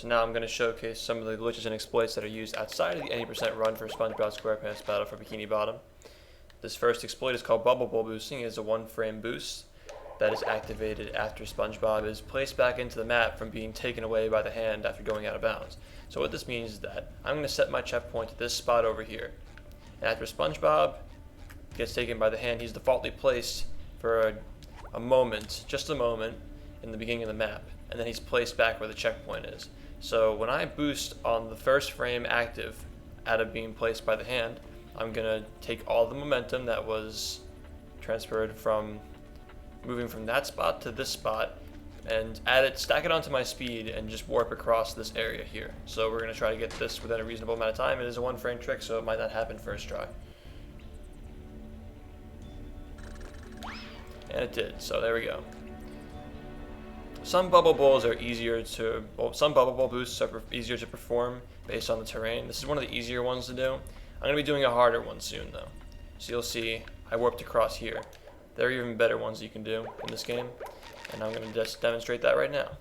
So now I'm going to showcase some of the glitches and exploits that are used outside of the any percent run for SpongeBob SquarePants Battle for Bikini Bottom. This first exploit is called Bubble Bowl Boosting. It is a 1-frame boost that is activated after SpongeBob is placed back into the map from being taken away by the hand after going out of bounds. So what this means is that I'm going to set my checkpoint to this spot over here. And after SpongeBob gets taken by the hand, he's defaultly placed for a moment, just a moment, in the beginning of the map. And then he's placed back where the checkpoint is. So when I boost on the first frame active out of being placed by the hand, I'm going to take all the momentum that was transferred from moving from that spot to this spot and stack it onto my speed and just warp across this area here. So we're going to try to get this within a reasonable amount of time. It is a 1-frame trick, so it might not happen first try. And it did, so there we go. Some bubble bowls are some bubble bowl boosts are easier to perform based on the terrain. This is one of the easier ones to do. I'm going to be doing a harder one soon though. So you'll see I warped across here. There are even better ones you can do in this game, and I'm going to just demonstrate that right now.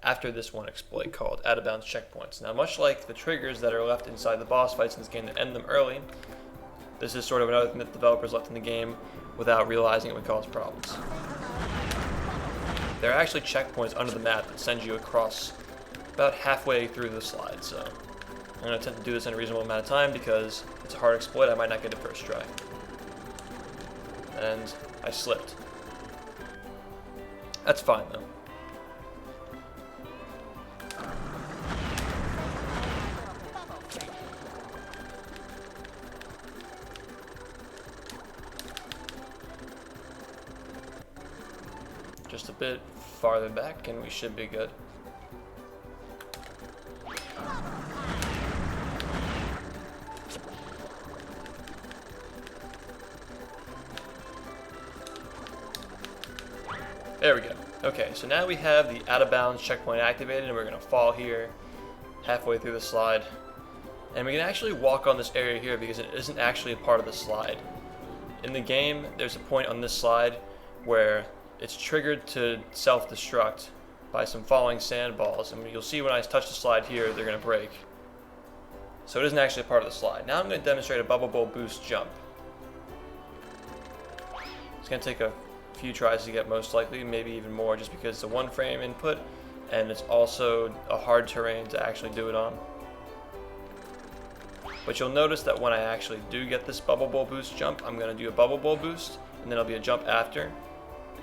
After this one exploit called out of bounds checkpoints. Now much like the triggers that are left inside the boss fights in this game that end them early, this is sort of another thing that developers left in the game without realizing it would cause problems. There are actually checkpoints under the map that send you across about halfway through the slide, so I'm going to attempt to do this in a reasonable amount of time because it's a hard exploit. I might not get it first try. And I slipped. That's fine though. Just a bit farther back and we should be good. There we go. Okay, so now we have the out of bounds checkpoint activated and we're going to fall here halfway through the slide. And we can actually walk on this area here because it isn't actually a part of the slide. In the game, there's a point on this slide where it's triggered to self-destruct by some falling sandballs. And you'll see when I touch the slide here, they're going to break. So it isn't actually a part of the slide. Now I'm going to demonstrate a bubble bowl boost jump. It's going to take a few tries to get most likely, maybe even more, just because it's a 1-frame input and it's also a hard terrain to actually do it on. But you'll notice that when I actually do get this bubble bowl boost jump, I'm going to do a bubble bowl boost and then it'll be a jump after,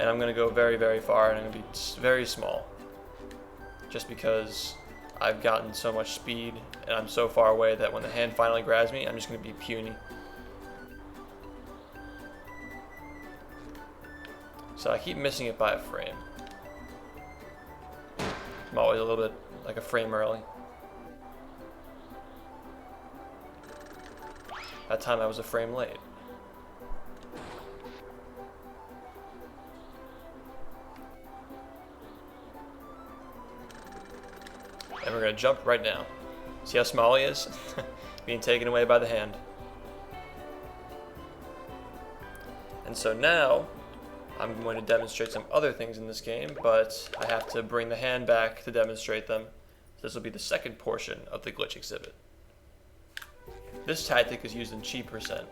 and I'm going to go very, very far and I'm going to be very small just because I've gotten so much speed and I'm so far away that when the hand finally grabs me, I'm just going to be puny. So I keep missing it by a frame. I'm always a little bit like a frame early. That time I was a frame late. And we're going to jump right now. See how small he is? Being taken away by the hand. And so now I'm going to demonstrate some other things in this game, but I have to bring the hand back to demonstrate them. This will be the second portion of the glitch exhibit. This tactic is used in cheat percent.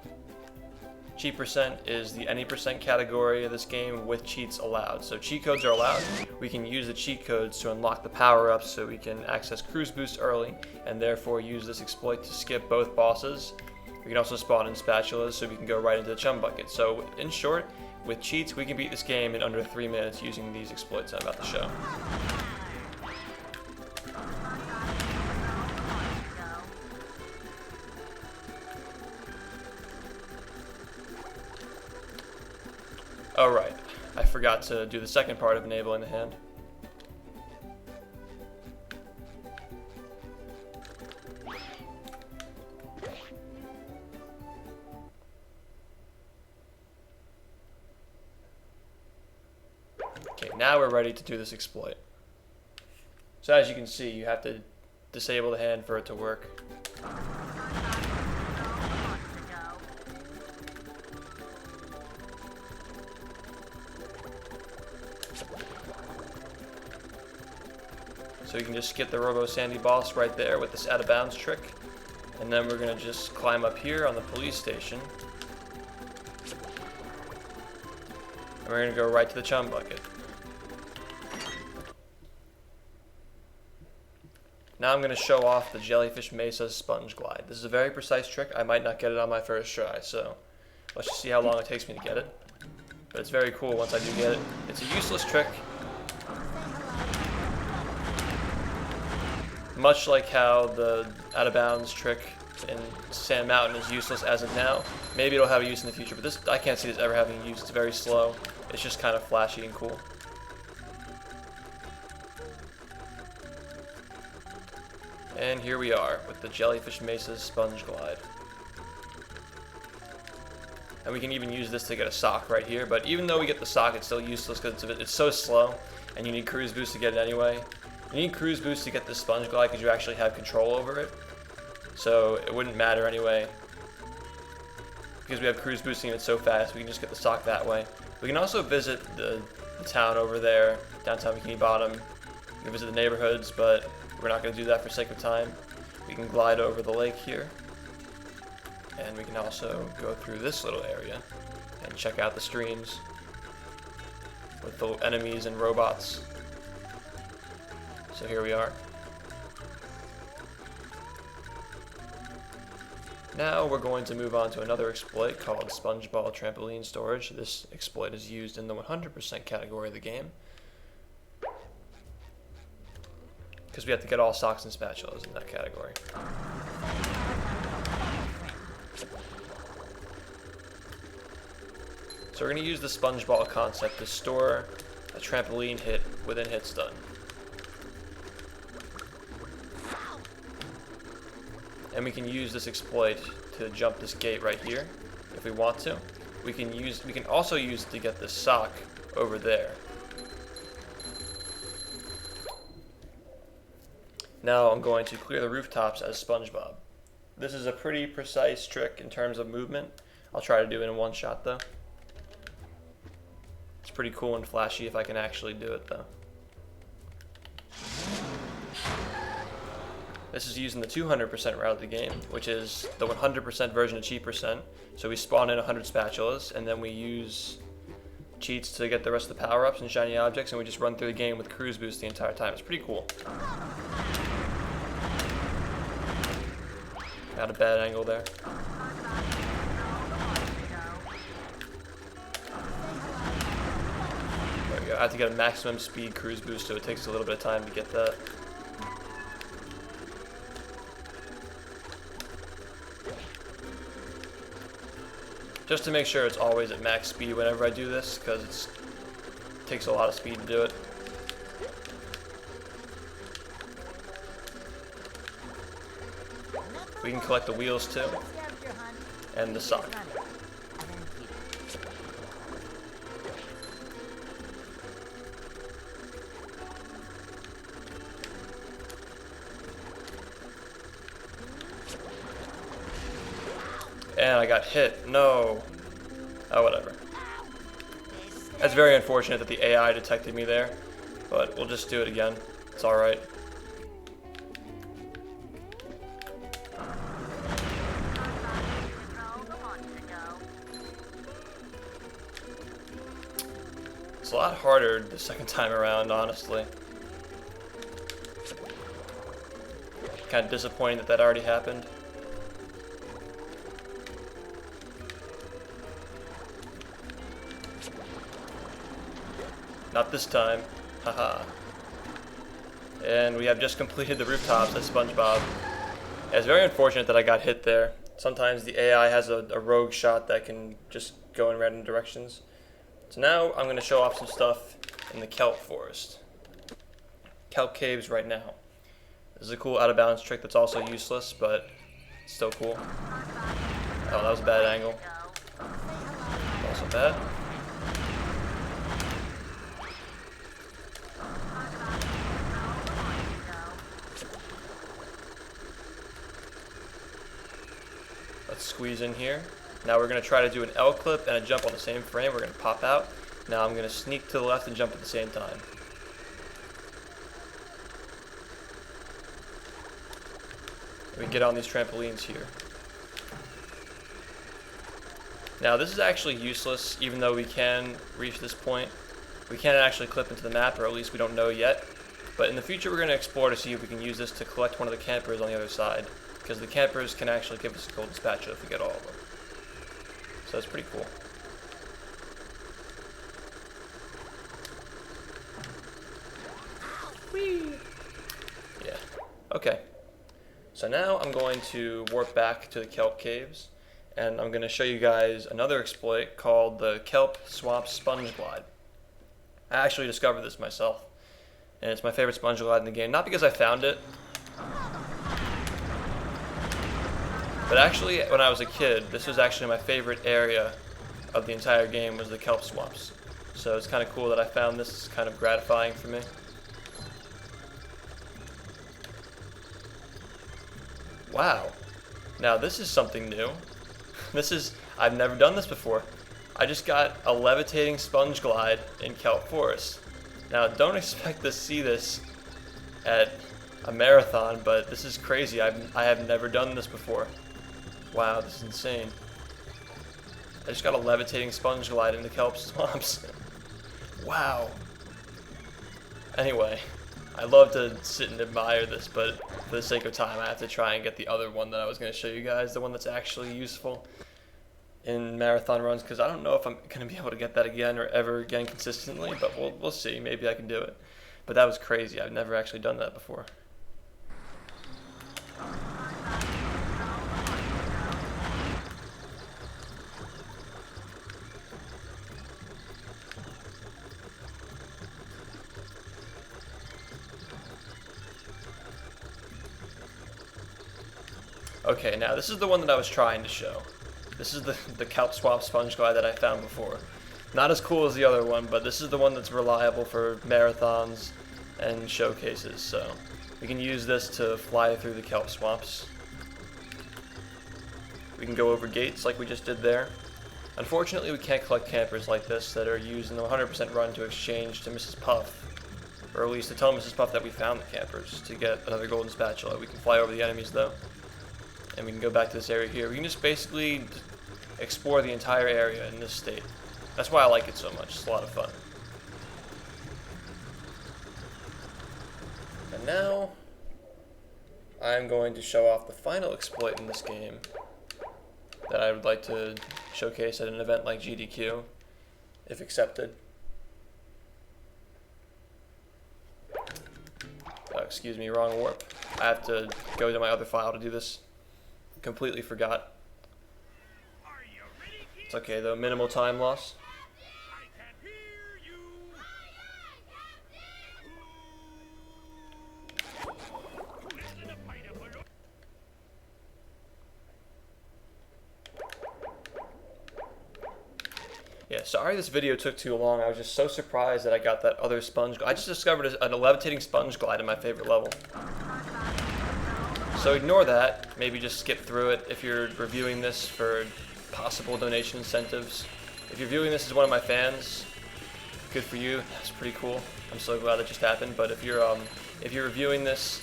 Cheat percent is the any percent category of this game with cheats allowed. So cheat codes are allowed. We can use the cheat codes to unlock the power-ups so we can access cruise boost early and therefore use this exploit to skip both bosses. We can also spawn in spatulas so we can go right into the chum bucket. So in short, with cheats, we can beat this game in under 3 minutes using these exploits I'm about to show. Alright, I forgot to do the second part of enabling the hand. Okay, now we're ready to do this exploit. So as you can see, you have to disable the hand for it to work. So you can just skip the Robo Sandy boss right there with this out of bounds trick. And then we're going to just climb up here on the police station. And we're going to go right to the chum bucket. Now I'm going to show off the Jellyfish Mesa sponge glide. This is a very precise trick. I might not get it on my first try, so let's just see how long it takes me to get it. But it's very cool once I do get it. It's a useless trick. Much like how the out of bounds trick in Sand Mountain is useless as of now. Maybe it'll have a use in the future, but this, I can't see this ever having a use. It's very slow. It's just kind of flashy and cool. And here we are with the Jellyfish Mesa sponge glide. And we can even use this to get a sock right here, but even though we get the sock, it's still useless because it's so slow, and you need cruise boost to get it anyway. You need cruise boost to get this sponge glide because you actually have control over it. So it wouldn't matter anyway. Because we have cruise boosting it so fast, we can just get the sock that way. We can also visit the town over there, downtown Bikini Bottom. We can visit the neighborhoods, but we're not going to do that for sake of time. We can glide over the lake here. And we can also go through this little area and check out the streams with the enemies and robots. So here we are. Now we're going to move on to another exploit called Spongeball Trampoline Storage. This exploit is used in the 100% category of the game, because we have to get all socks and spatulas in that category. So we're going to use the Spongeball concept to store a trampoline hit within hit stun. And we can use this exploit to jump this gate right here if we want to. We can also use it to get the sock over there. Now I'm going to clear the rooftops as SpongeBob. This is a pretty precise trick in terms of movement. I'll try to do it in one shot though. It's pretty cool and flashy if I can actually do it though. This is using the 200% route of the game, which is the 100% version of cheat percent. So we spawn in 100 spatulas, and then we use cheats to get the rest of the power-ups and shiny objects, and we just run through the game with cruise boost the entire time. It's pretty cool. Got a bad angle there. There we go. I have to get a maximum speed cruise boost, so it takes a little bit of time to get that. Just to make sure it's always at max speed whenever I do this, because it takes a lot of speed to do it. We can collect the wheels too, and the sock. And I got hit. No. Oh, whatever. That's very unfortunate that the AI detected me there, but we'll just do it again. It's alright. It's a lot harder the second time around, honestly. Kind of disappointing that that already happened. Not this time. Haha. And we have just completed the rooftops as SpongeBob. It's very unfortunate that I got hit there. Sometimes the AI has a rogue shot that can just go in random directions. So now I'm going to show off some stuff in the Kelp Forest. Kelp Caves right now. This is a cool out of bounds trick that's also useless, but still cool. Oh, that was a bad angle. Also bad. Let's squeeze in here. Now we're going to try to do an L clip and a jump on the same frame. We're going to pop out. Now I'm going to sneak to the left and jump at the same time. We can get on these trampolines here. Now this is actually useless, even though we can reach this point. We can't actually clip into the map, or at least we don't know yet. But in the future we're going to explore to see if we can use this to collect one of the campers on the other side. Because the campers can actually give us a golden spatula if we get all of them. So that's pretty cool. Whee! Yeah. Okay. So now I'm going to warp back to the Kelp Caves. And I'm going to show you guys another exploit called the Kelp Swamps Sponge Glide. I actually discovered this myself, and it's my favorite sponge glide in the game. Not because I found it, but actually when I was a kid, this was actually my favorite area of the entire game, was the Kelp Swamps. So it's kind of cool that I found this. It's kind of gratifying for me. Wow. Now this is something new. I've never done this before. I just got a levitating sponge glide in Kelp Forest. Now don't expect to see this at a marathon, but this is crazy. I have never done this before. Wow, this is insane. I just got a levitating sponge glide in the Kelp Swamps. Wow. Anyway, I love to sit and admire this, but for the sake of time, I have to try and get the other one that I was going to show you guys, the one that's actually useful in marathon runs, because I don't know if I'm going to be able to get that again or ever again consistently, but we'll see. Maybe I can do it. But that was crazy. I've never actually done that before. Okay, now this is the one that I was trying to show. This is the Kelp Swamp Sponge Glide that I found before. Not as cool as the other one, but this is the one that's reliable for marathons and showcases. So we can use this to fly through the Kelp Swamps. We can go over gates like we just did there. Unfortunately, we can't collect campers like this that are used in the 100% run to exchange to Mrs. Puff, or at least to tell Mrs. Puff that we found the campers to get another golden spatula. We can fly over the enemies though. And we can go back to this area here. We can just basically explore the entire area in this state. That's why I like it so much. It's a lot of fun. And now, I'm going to show off the final exploit in this game that I would like to showcase at an event like GDQ, if accepted. Excuse me, wrong warp. I have to go to my other file to do this. Completely forgot. It's okay though, minimal time loss. Yeah, sorry this video took too long. I was just so surprised that I got that other sponge. I just discovered a levitating sponge glide in my favorite level. So ignore that, maybe just skip through it if you're reviewing this for possible donation incentives. If you're viewing this as one of my fans, good for you, that's pretty cool. I'm so glad that just happened, but if you're reviewing this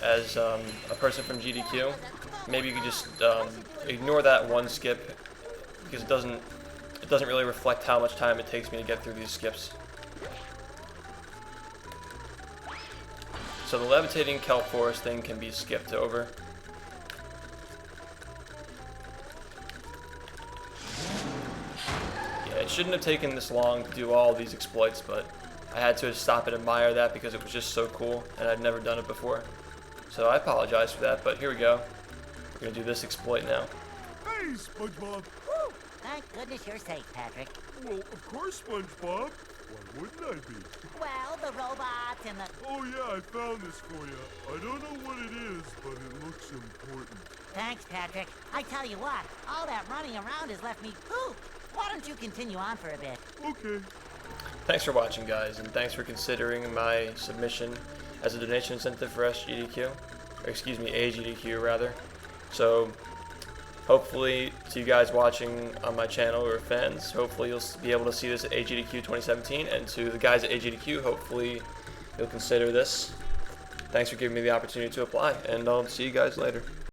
as a person from GDQ, maybe you could just ignore that one skip, because it doesn't really reflect how much time it takes me to get through these skips. So the levitating Kelp Forest thing can be skipped over. Yeah, it shouldn't have taken this long to do all these exploits, but I had to stop and admire that because it was just so cool, and I'd never done it before. So I apologize for that, but here we go. We're going to do this exploit now. Hey, SpongeBob! Woo! Thank goodness you're safe, Patrick. Well, of course, SpongeBob. Why wouldn't I be? Well, the robots and the... Oh yeah, I found this for you. I don't know what it is, but it looks important. Thanks, Patrick. I tell you what, all that running around has left me pooped. Why don't you continue on for a bit? Okay. Thanks for watching, guys, and thanks for considering my submission as a donation incentive for SGDQ. Or excuse me, AGDQ rather. So hopefully to you guys watching on my channel or fans, hopefully you'll be able to see this at AGDQ 2017, and to the guys at AGDQ, hopefully you'll consider this. thanks for giving me the opportunity to apply, and I'll see you guys later.